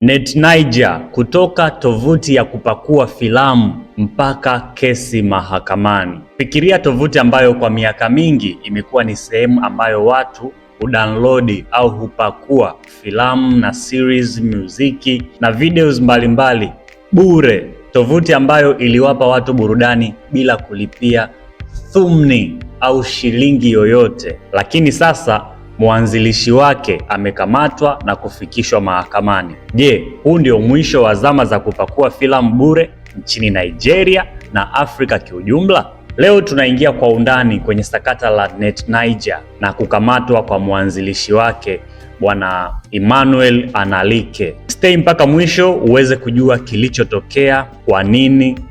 NetNiger, kutoka tovuti ya kupakua filamu mpaka kesi mahakamani. Fikiria tovuti ambayo kwa miaka mingi imekuwa ni sehemu ambayo watu hudownload au hupakua filamu na series, muziki na videos mbalimbali bure. Tovuti ambayo iliwapa watu burudani bila kulipia thumni au shilingi yoyote. Lakini sasa mwanzilishi wake amekamatwa na kufikishwa mahakamani. Je, huu ndio mwisho wa zama za kupakua filamu bure nchini Nigeria na Afrika kiujumla? Leo tunaingia kwa undani kwenye sakata la NetNiger na kukamatwa kwa mwanzilishi wake Bwana Emmanuel Analike. Stay mpaka mwisho uweze kujua kilichotokea,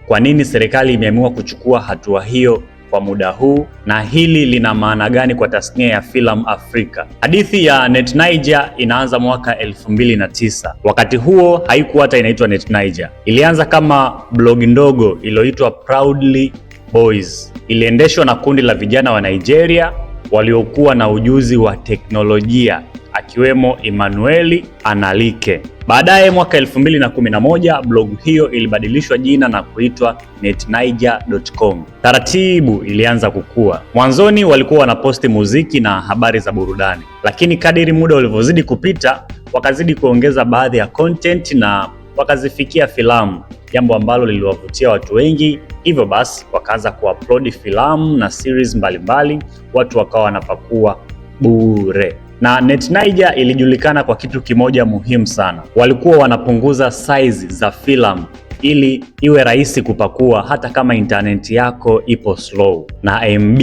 kwa nini serikali imeamua kuchukua hatua hiyo kwa muda huu, na hili lina maana gani kwa tasnia ya filamu Afrika. Hadithi ya NetNiger inaanza mwaka 2009. Wakati huo haikuwa hata inaitwa NetNiger. Ilianza kama blog ndogo iliyoitwa Proudly Boys. Iliendeshwa na kundi la vijana wa Nigeria waliokuwa na ujuzi wa teknolojia, akiwemo Emmanuel Analike. Baadaye mwaka 2011 blog hiyo ilibadilishwa jina na kuitwa netniger.com. Taratibu ilianza kukua. Mwanzoni walikuwa wanaposti muziki na habari za burudani, lakini kadiri muda ulivyozidi kupita, wakazidi kuongeza baadhi ya content na wakazifikia filamu, jambo ambalo liliwavutia watu wengi. Hivyo basi wakaanza kuupload filamu na series mbalimbali, watu wakawa wanapakua bure. Na NetNiger ilijulikana kwa kitu kimoja muhimu sana. Walikuwa wanapunguza size za filamu ili iwe rahisi kupakua hata kama internet yako ipo slow na MB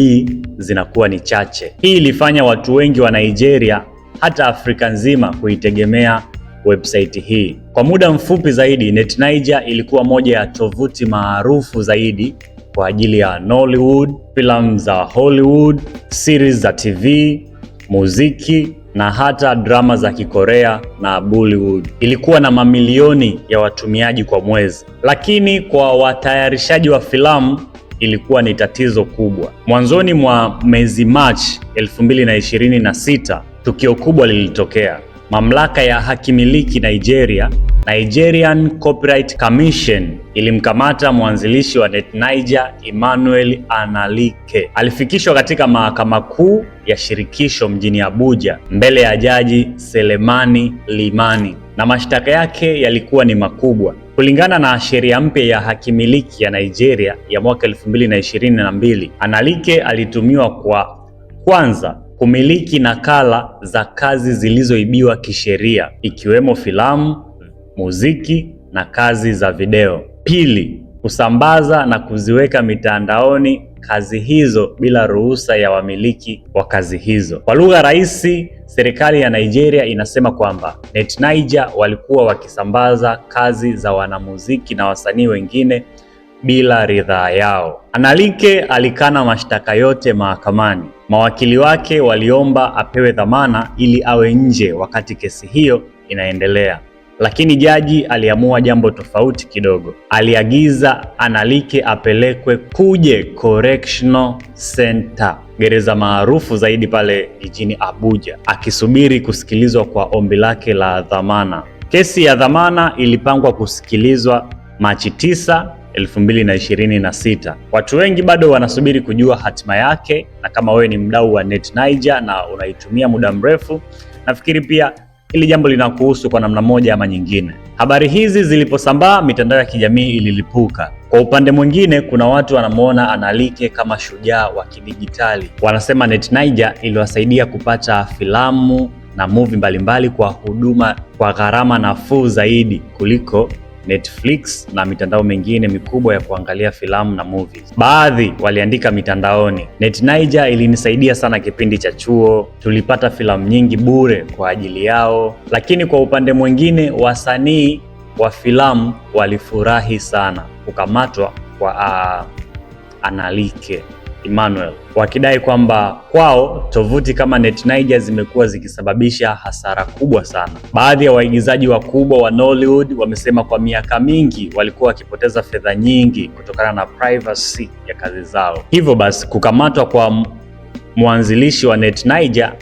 zinakuwa ni chache. Hii ilifanya watu wengi wa Nigeria, hata Afrika nzima, kuitegemea website hii. Kwa muda mfupi zaidi, NetNiger ilikuwa moja ya tovuti maarufu zaidi kwa ajili ya Nollywood, filamu za Hollywood, series za TV, muziki na hata drama za Kikorea na Bollywood. Ilikuwa na mamilioni ya watumiaji kwa mwezi, lakini kwa watayarishaji wa filamu ilikuwa ni tatizo kubwa. Mwanzoni mwa mwezi Machi 2026, tukio kubwa lilitokea. Mamlaka ya hakimiliki Nigeria, Nigerian Copyright Commission, ilimkamata mwanzilishi wa NetNiger Emmanuel Analike. Alifikishwa katika mahakama kuu ya shirikisho mjini Abuja mbele ya Jaji Selemani Limani, na mashtaka yake yalikuwa ni makubwa. Kulingana na sheria mpya ya hakimiliki ya Nigeria ya mwaka 2022, Analike alitumiwa kwa kwanza kumiliki nakala za kazi zilizoibiwa kisheria, ikiwemo filamu, muziki na kazi za video. Pili, kusambaza na kuziweka mitandaoni kazi hizo bila ruhusa ya wamiliki wa kazi hizo. Kwa lugha rahisi, serikali ya Nigeria inasema kwamba NetNiger walikuwa wakisambaza kazi za wanamuziki na wasanii wengine bila ridhaa yao. Analike alikana mashtaka yote mahakamani. Mawakili wake waliomba apewe dhamana ili awe nje wakati kesi hiyo inaendelea, lakini jaji aliamua jambo tofauti kidogo. Aliagiza Analike apelekwe Kuje Correctional Center, gereza maarufu zaidi pale jijini Abuja, akisubiri kusikilizwa kwa ombi lake la dhamana. Kesi ya dhamana ilipangwa kusikilizwa Machi 9, 2026. Watu wengi bado wanasubiri kujua hatima yake, na kama wewe ni mdau wa NetNiger na unaitumia muda mrefu, nafikiri pia hili jambo linakuhusu kwa namna moja ama nyingine. Habari hizi ziliposambaa, mitandao ya kijamii ililipuka. Kwa upande mwingine, kuna watu wanamuona Analike kama shujaa wa kidijitali. Wanasema NetNiger iliwasaidia kupata filamu na movie mbalimbali kwa gharama nafuu zaidi kuliko Netflix na mitandao mingine mikubwa ya kuangalia filamu na movies. Baadhi waliandika mitandaoni, NetNiger ilinisaidia sana kipindi cha chuo, tulipata filamu nyingi bure kwa ajili yao. Lakini kwa upande mwingine, wasanii wa filamu walifurahi sana kukamatwa kwa Analike Emmanuel, wakidai kwamba kwao tovuti kama NetNiger zimekuwa zikisababisha hasara kubwa sana. Baadhi ya waigizaji wakubwa wa Nollywood wamesema kwa miaka mingi walikuwa wakipoteza fedha nyingi kutokana na privacy ya kazi zao. Hivyo basi kukamatwa kwa mwanzilishi wa NetNiger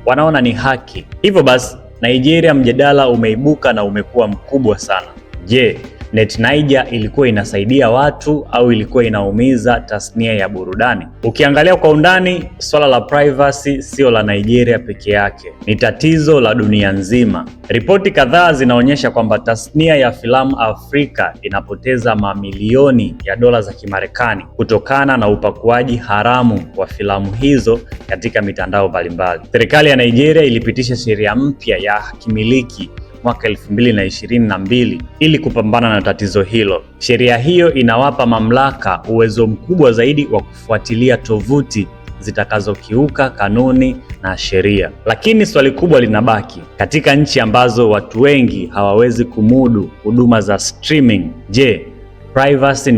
wanaona ni haki. Hivyo basi Nigeria mjadala umeibuka na umekuwa mkubwa sana. Je, NET-Niger ilikuwa inasaidia watu au ilikuwa inaumiza tasnia ya burudani? Ukiangalia kwa undani, swala la privacy sio la Nigeria peke yake, ni tatizo la dunia nzima. Ripoti kadhaa zinaonyesha kwamba tasnia ya filamu Afrika inapoteza mamilioni ya dola za Kimarekani kutokana na upakuaji haramu wa filamu hizo katika mitandao mbalimbali. Serikali ya Nigeria ilipitisha sheria mpya ya hakimiliki mwaka 2022 ili kupambana na tatizo hilo. Sheria hiyo inawapa mamlaka uwezo mkubwa zaidi wa kufuatilia tovuti zitakazokiuka kanuni na sheria. Lakini swali kubwa linabaki, katika nchi ambazo watu wengi hawawezi kumudu huduma za streaming, je, privacy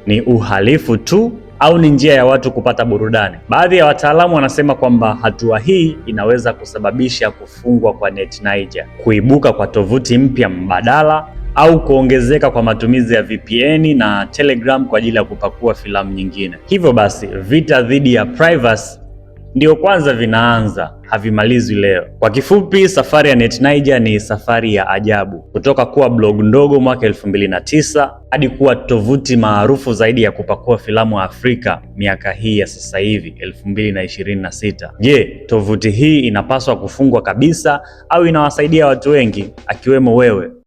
ni uhalifu tu au ni njia ya watu kupata burudani? Baadhi ya wataalamu wanasema kwamba hatua hii inaweza kusababisha kufungwa kwa NET-Niger, kuibuka kwa tovuti mpya mbadala, au kuongezeka kwa matumizi ya VPN na Telegram kwa ajili ya kupakua filamu nyingine. Hivyo basi, vita dhidi ya privacy ndio kwanza vinaanza, havimalizwi leo. Kwa kifupi, safari ya NET-Niger ni safari ya ajabu, kutoka kuwa blog ndogo mwaka 2009 hadi kuwa tovuti maarufu zaidi ya kupakua filamu Afrika miaka hii ya sasa hivi 2026. Je, tovuti hii inapaswa kufungwa kabisa au inawasaidia watu wengi akiwemo wewe?